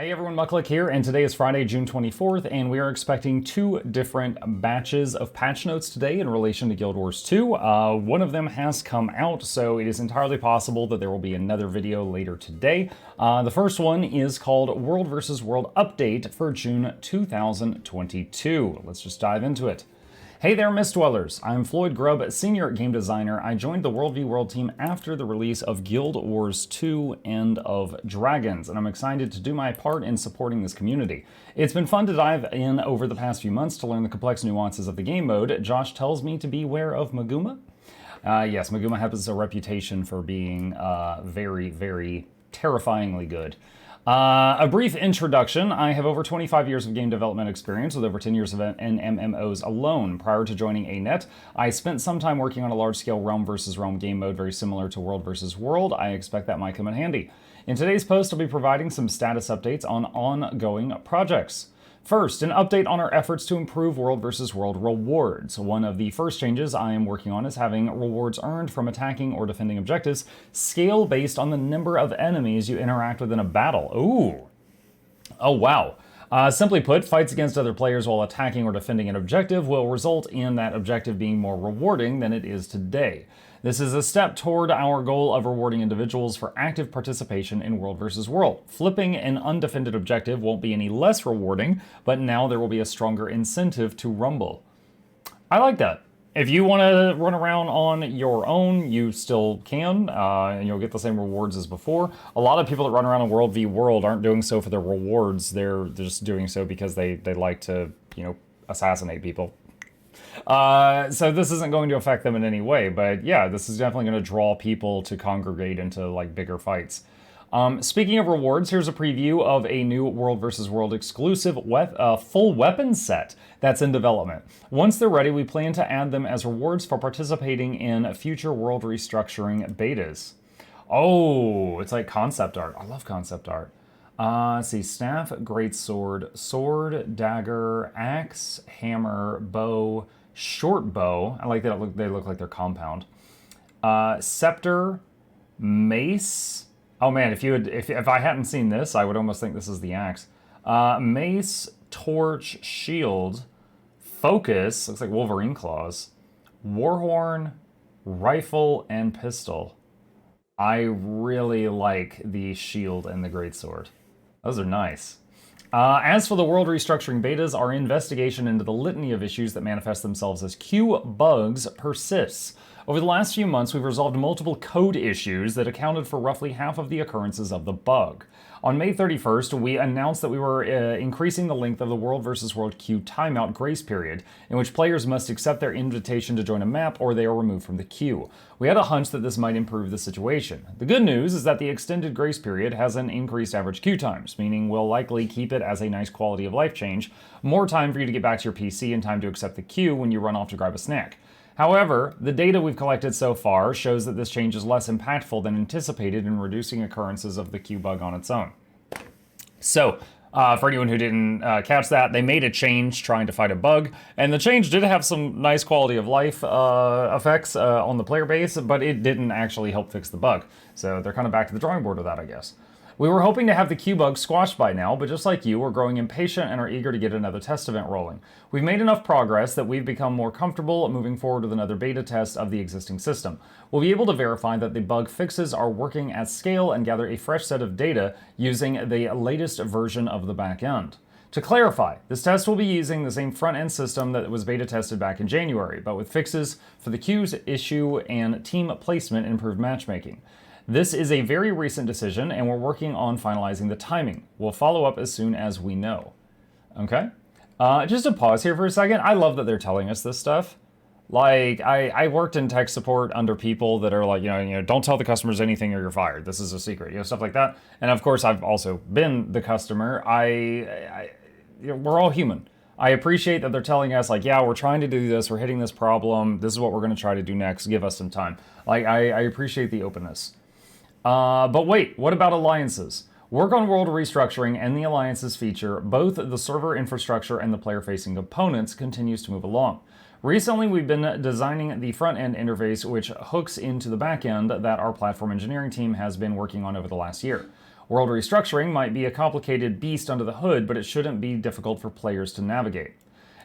Hey everyone, Mucklick here, and today is Friday, June 24th, and we are expecting two different batches of patch notes today in relation to Guild Wars 2. One of them has come out, so it is entirely possible that there will be another video later today. The first one is called World vs. World Update for June 2022. Let's just dive into it. Hey there, Mist Dwellers. I'm Floyd Grubb, Senior Game Designer. I joined the WvW team after the release of Guild Wars 2 End of Dragons, and I'm excited to do my part in supporting this community. It's been fun to dive in over the past few months to learn the complex nuances of the game mode. Josh tells me to beware of Maguma. Yes, Maguma has a reputation for being very, very terrifyingly good. A brief introduction. I have over 25 years of game development experience with over 10 years in MMOs alone. Prior to joining ANET, I spent some time working on a large-scale Realm vs. Realm game mode very similar to World vs. World. I expect that might come in handy. In today's post, I'll be providing some status updates on ongoing projects. First, an update on our efforts to improve World vs. World rewards. One of the first changes I am working on is having rewards earned from attacking or defending objectives scale based on the number of enemies you interact with in a battle. Ooh. Oh, wow. Simply put, fights against other players while attacking or defending an objective will result in that objective being more rewarding than it is today. This is a step toward our goal of rewarding individuals for active participation in World vs. World. Flipping an undefended objective won't be any less rewarding, but now there will be a stronger incentive to rumble. I like that. If you want to run around on your own, you still can, and you'll get the same rewards as before. A lot of people that run around in World v. World aren't doing so for their rewards. They're just doing so because they like to, assassinate people. So this isn't going to affect them in any way, but yeah, this is definitely going to draw people to congregate into like bigger fights. Speaking of rewards, here's a preview of a new World vs. World exclusive full weapon set that's in development. Once they're ready, we plan to add them as rewards for participating in future World Restructuring betas. Oh, it's like concept art. I love concept art. Let's see, staff, greatsword, sword, dagger, axe, hammer, bow, short bow. I like that they look like they're compound. Scepter, mace. Oh man, if I hadn't seen this, I would almost think this is the axe. Mace, torch, shield, focus. Looks like Wolverine claws. Warhorn, rifle, and pistol. I really like the shield and the greatsword. Those are nice. As for the World Restructuring betas, our investigation into the litany of issues that manifest themselves as queue bugs persists. Over the last few months, we've resolved multiple code issues that accounted for roughly half of the occurrences of the bug. On May 31st, we announced that we were increasing the length of the World vs. World queue timeout grace period, in which players must accept their invitation to join a map or they are removed from the queue. We had a hunch that this might improve the situation. The good news is that the extended grace period has an increased average queue times, meaning we'll likely keep it as a nice quality of life change, more time for you to get back to your PC and time to accept the queue when you run off to grab a snack. However, the data we've collected so far shows that this change is less impactful than anticipated in reducing occurrences of the queue bug on its own. So, for anyone who didn't catch that, they made a change trying to fight a bug, and the change did have some nice quality of life effects on the player base, but it didn't actually help fix the bug. So they're kind of back to the drawing board with that, I guess. We were hoping to have the queue bug squashed by now, but just like you, we're growing impatient and are eager to get another test event rolling. We've made enough progress that we've become more comfortable moving forward with another beta test of the existing system. We'll be able to verify that the bug fixes are working at scale and gather a fresh set of data using the latest version of the backend. To clarify, this test will be using the same front-end system that was beta tested back in January, but with fixes for the queues issue and team placement and improved matchmaking. This is a very recent decision, and we're working on finalizing the timing. We'll follow up as soon as we know. Okay? Just to pause here for a second, I love that they're telling us this stuff. Like, I worked in tech support under people that are like, don't tell the customers anything or you're fired. This is a secret, stuff like that. And of course, I've also been the customer. We're all human. I appreciate that they're telling us, like, yeah, we're trying to do this, we're hitting this problem, this is what we're going to try to do next, give us some time. Like, I appreciate the openness. But wait, what about alliances? Work on World Restructuring and the alliances feature, both the server infrastructure and the player-facing components, continues to move along. Recently, we've been designing the front-end interface which hooks into the back-end that our platform engineering team has been working on over the last year. World Restructuring might be a complicated beast under the hood, but it shouldn't be difficult for players to navigate.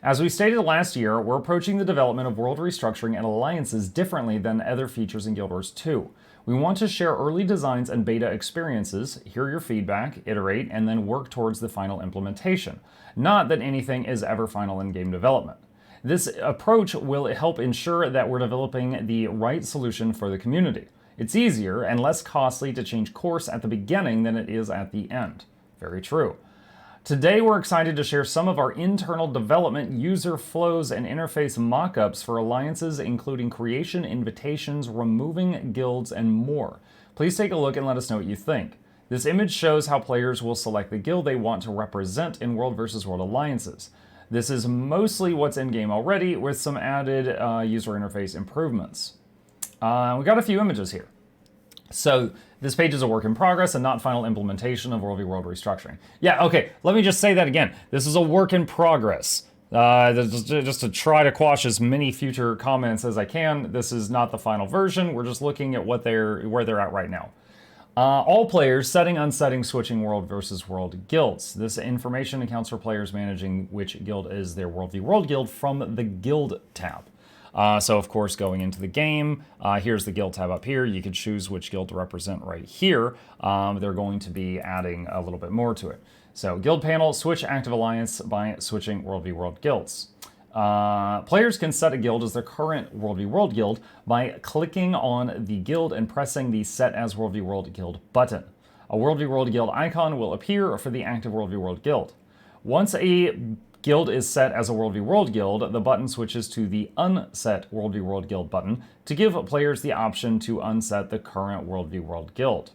As we stated last year, we're approaching the development of World Restructuring and alliances differently than other features in Guild Wars 2. We want to share early designs and beta experiences, hear your feedback, iterate, and then work towards the final implementation. Not that anything is ever final in game development. This approach will help ensure that we're developing the right solution for the community. It's easier and less costly to change course at the beginning than it is at the end. Very true. Today, we're excited to share some of our internal development, user flows, and interface mockups for alliances, including creation, invitations, removing guilds, and more. Please take a look and let us know what you think. This image shows how players will select the guild they want to represent in World vs. World alliances. This is mostly what's in-game already, with some added user interface improvements. We got a few images here. So this page is a work in progress and not final implementation of World v. World Restructuring. Yeah, okay, let me just say that again. This is a work in progress. Just to try to quash as many future comments as I can. This is not the final version. We're just looking at where they're at right now. All players setting, unsetting, switching World versus World guilds. This information accounts for players managing which guild is their World v. World guild from the Guild tab. So of course, going into the game, here's the guild tab up here. You could choose which guild to represent right here. They're going to be adding a little bit more to it. So guild panel, switch active alliance by switching World v. World guilds. Players can set a guild as their current World v. World guild by clicking on the guild and pressing the Set as World v. World guild button. A World v. World guild icon will appear for the active World v. World guild. Once a guild is set as a World v. World guild, the button switches to the Unset World v. World guild button to give players the option to unset the current World v. World guild.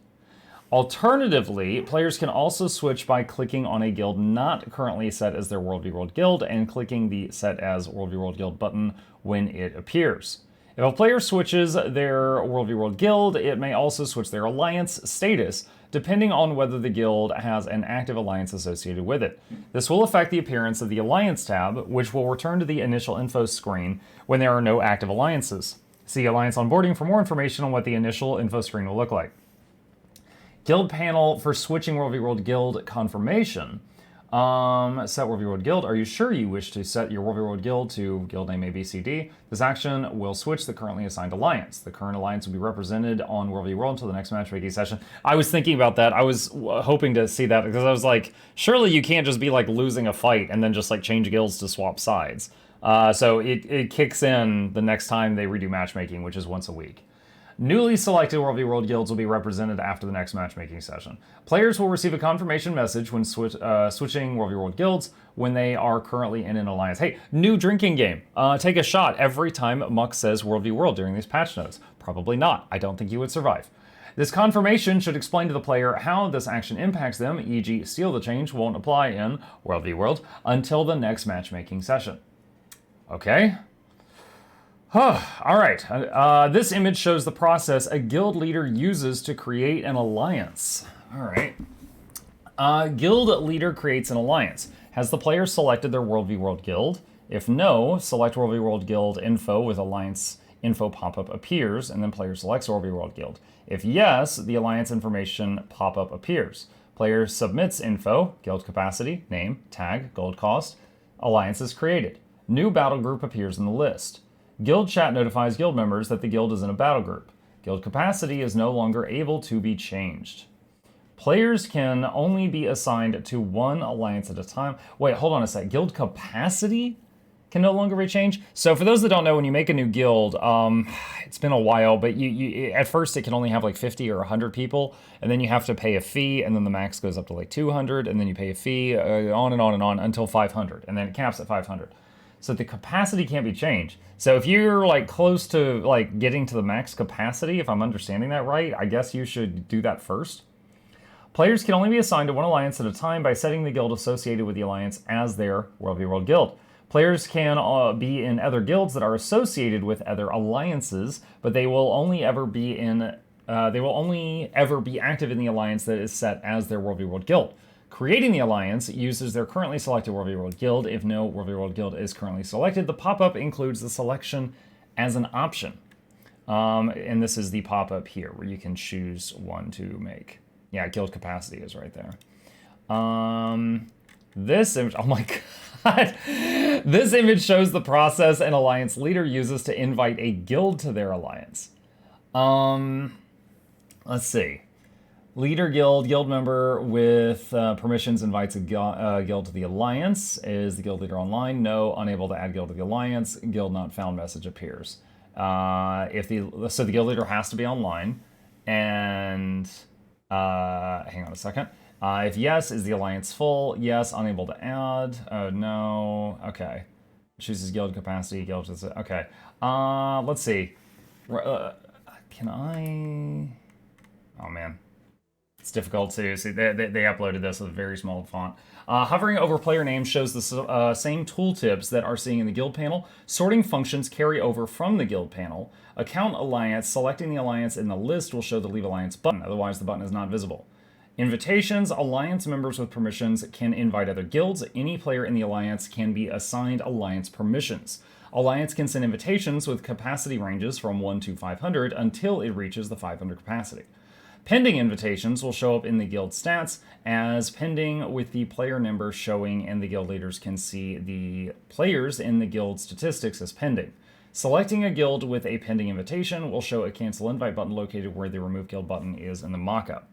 Alternatively, players can also switch by clicking on a guild not currently set as their World v. World guild and clicking the Set as World v. World guild button when it appears. If a player switches their World v. World guild, it may also switch their alliance status, depending on whether the guild has an active alliance associated with it. This will affect the appearance of the Alliance tab, which will return to the initial info screen when there are no active alliances. See Alliance Onboarding for more information on what the initial info screen will look like. Guild panel for switching World v. World guild confirmation. Set World v. World guild. Are you sure you wish to set your World v. World guild to guild name ABCD? This action will switch the currently assigned alliance. The current alliance will be represented on World v. World until the next matchmaking session. I was thinking about that. I was hoping to see that because I was like, surely you can't just be like losing a fight and then just like change guilds to swap sides. So it kicks in the next time they redo matchmaking, which is once a week. Newly selected World v. World guilds will be represented after the next matchmaking session. Players will receive a confirmation message when switching World v. World guilds when they are currently in an alliance. Hey, new drinking game. Take a shot every time Muck says World v. World during these patch notes. Probably not. I don't think you would survive. This confirmation should explain to the player how this action impacts them, e.g. steal the change won't apply in World v. World until the next matchmaking session. Okay. All right, this image shows the process a guild leader uses to create an alliance. All right. Guild leader creates an alliance. Has the player selected their World v. World guild? If no, select World v. World guild info with alliance info pop-up appears, and then player selects World v. World guild. If yes, the alliance information pop-up appears. Player submits info, guild capacity, name, tag, gold cost, alliance is created. New battle group appears in the list. Guild chat notifies guild members that the guild is in a battle group. Guild capacity is no longer able to be changed. Players can only be assigned to one alliance at a time. Wait, hold on a sec. Guild capacity can no longer be changed? So for those that don't know, when you make a new guild, it's been a while, but you at first it can only have like 50 or 100 people, and then you have to pay a fee, and then the max goes up to like 200, and then you pay a fee, on and on and on until 500, and then it caps at 500. So the capacity can't be changed. So if you're like close to like getting to the max capacity, if I'm understanding that right, I guess you should do that first. Players can only be assigned to one alliance at a time by setting the guild associated with the alliance as their World v. World guild. Players can be in other guilds that are associated with other alliances, but they will only ever be active in the alliance that is set as their World v. World guild. Creating the alliance uses their currently selected World v. World guild. If no World v. World guild is currently selected, the pop-up includes the selection as an option. And this is the pop-up here, where you can choose one to make. Yeah, guild capacity is right there. This image, oh my god. This image shows the process an alliance leader uses to invite a guild to their alliance. Let's see. Leader guild member with permissions invites a guild to the alliance. Is the guild leader online? No. Unable to add guild to the alliance. Guild not found message appears. So the guild leader has to be online. And hang on a second. If yes, is the alliance full? Yes. Unable to add. No. Okay. Chooses guild capacity. Guild. Okay. Let's see. Can I? Oh man. It's difficult to see. They uploaded this with a very small font. Hovering over player names shows the same tooltips that are seen in the guild panel. Sorting functions carry over from the guild panel. Account alliance. Selecting the alliance in the list will show the Leave Alliance button. Otherwise, the button is not visible. Invitations. Alliance members with permissions can invite other guilds. Any player in the alliance can be assigned alliance permissions. Alliance can send invitations with capacity ranges from 1 to 500 until it reaches the 500 capacity. Pending invitations will show up in the guild stats as pending with the player number showing, and the guild leaders can see the players in the guild statistics as pending. Selecting a guild with a pending invitation will show a cancel invite button located where the remove guild button is in the mockup.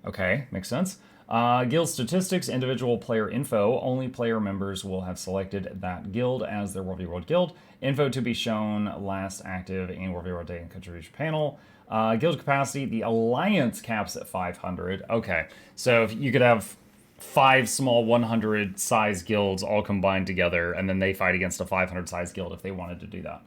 Okay, makes sense. Guild statistics, individual player info. Only player members will have selected that guild as their WvW guild. Info to be shown last active in WvW Day and Contribution panel. Guild capacity, the alliance caps at 500. Okay, so if you could have 5 small 100 size guilds all combined together, and then they fight against a 500 size guild if they wanted to do that.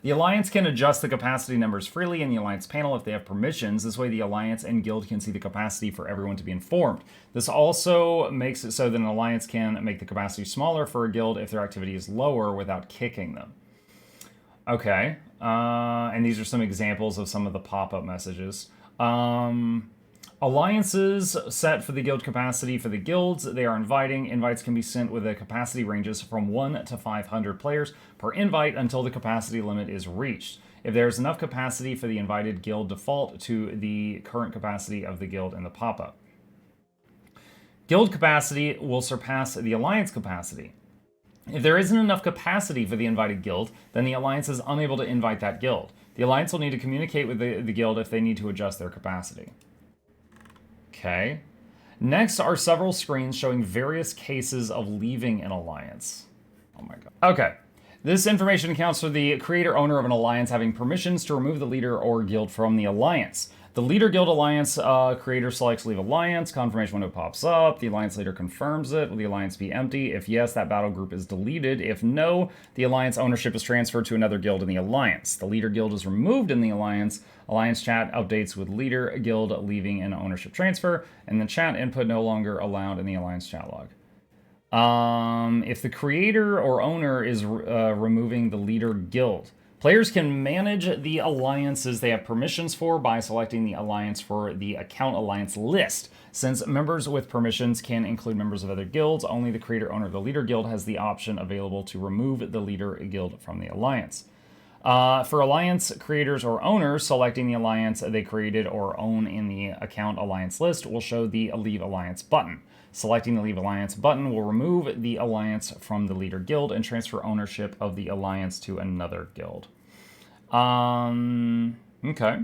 The alliance can adjust the capacity numbers freely in the alliance panel if they have permissions. This way the alliance and guild can see the capacity for everyone to be informed. This also makes it so that an alliance can make the capacity smaller for a guild if their activity is lower without kicking them. Okay, and these are some examples of some of the pop-up messages. Alliances set for the guild capacity for the guilds they are inviting. Invites can be sent with a capacity ranges from 1 to 500 players per invite until the capacity limit is reached. If there is enough capacity for the invited guild, default to the current capacity of the guild in the pop-up. Guild capacity will surpass the alliance capacity. If there isn't enough capacity for the invited guild, then the alliance is unable to invite that guild. The alliance will need to communicate with the guild if they need to adjust their capacity. Okay. Next are several screens showing various cases of leaving an alliance. Oh my god. Okay. This information accounts for the creator-owner of an alliance having permissions to remove the leader or guild from the alliance. The leader guild alliance creator selects leave alliance, confirmation window pops up, the alliance leader confirms it, will the alliance be empty? If yes, that battle group is deleted. If no, the alliance ownership is transferred to another guild in the alliance. The leader guild is removed in the alliance. Alliance chat updates with leader guild leaving and ownership transfer, and the chat input no longer allowed in the alliance chat log. If the creator or owner is removing the leader guild, players can manage the alliances they have permissions for by selecting the alliance for the account alliance list. Since members with permissions can include members of other guilds, only the creator owner of the leader guild has the option available to remove the leader guild from the alliance. For alliance creators or owners, selecting the alliance they created or own in the account alliance list will show the Leave Alliance button. Selecting the Leave Alliance button will remove the alliance from the leader guild and transfer ownership of the alliance to another guild. Okay.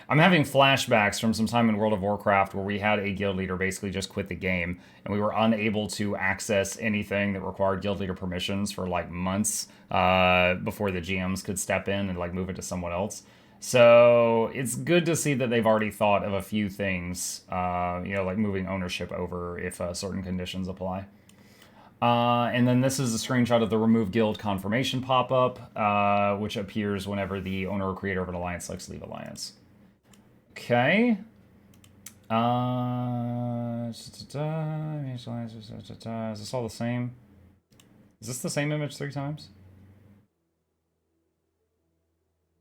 I'm having flashbacks from some time in World of Warcraft where we had a guild leader basically just quit the game, and we were unable to access anything that required guild leader permissions for like months before the GMs could step in and like move it to someone else. So it's good to see that they've already thought of a few things, like moving ownership over if certain conditions apply. And then this is a screenshot of the Remove Guild confirmation pop-up, which appears whenever the owner or creator of an alliance selects Leave Alliance. Okay. Is this all the same? Is this the same image 3 times?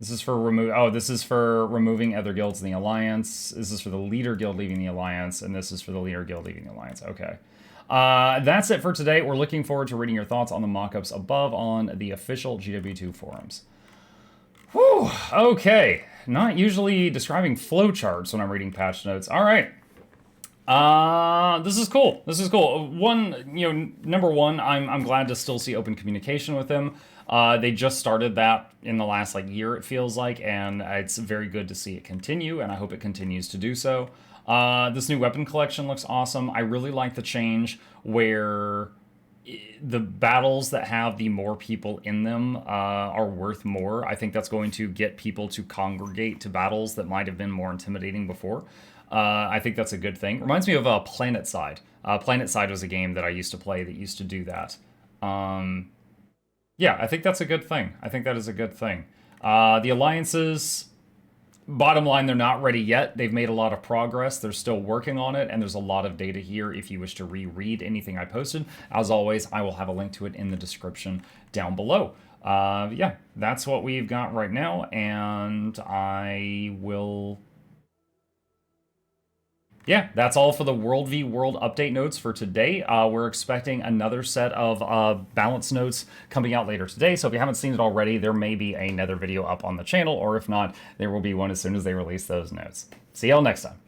This is for this is for removing other guilds in the alliance. This is for the leader guild leaving the alliance, and this is for the leader guild leaving the alliance. Okay. That's it for today. We're looking forward to reading your thoughts on the mockups above on the official GW2 forums. Whew, okay. Not usually describing flowcharts when I'm reading patch notes. All right. This is cool. This is cool. One, number one, I'm glad to still see open communication with them. They just started that in the last like year, it feels like, and it's very good to see it continue, and I hope it continues to do so. This new weapon collection looks awesome. I really like the change where the battles that have the more people in them are worth more. I think that's going to get people to congregate to battles that might have been more intimidating before. I think that's a good thing. Reminds me of Planet Side. Planet Side was a game that I used to play that used to do that. Yeah, I think that's a good thing. I think that is a good thing. The alliances, bottom line, they're not ready yet. They've made a lot of progress. They're still working on it, and there's a lot of data here if you wish to reread anything I posted. As always, I will have a link to it in the description down below. Yeah, that's what we've got right now, and I will... Yeah, that's all for the World v World update notes for today. We're expecting another set of balance notes coming out later today, so if you haven't seen it already, there may be another video up on the channel, or if not, there will be one as soon as they release those notes. See y'all next time.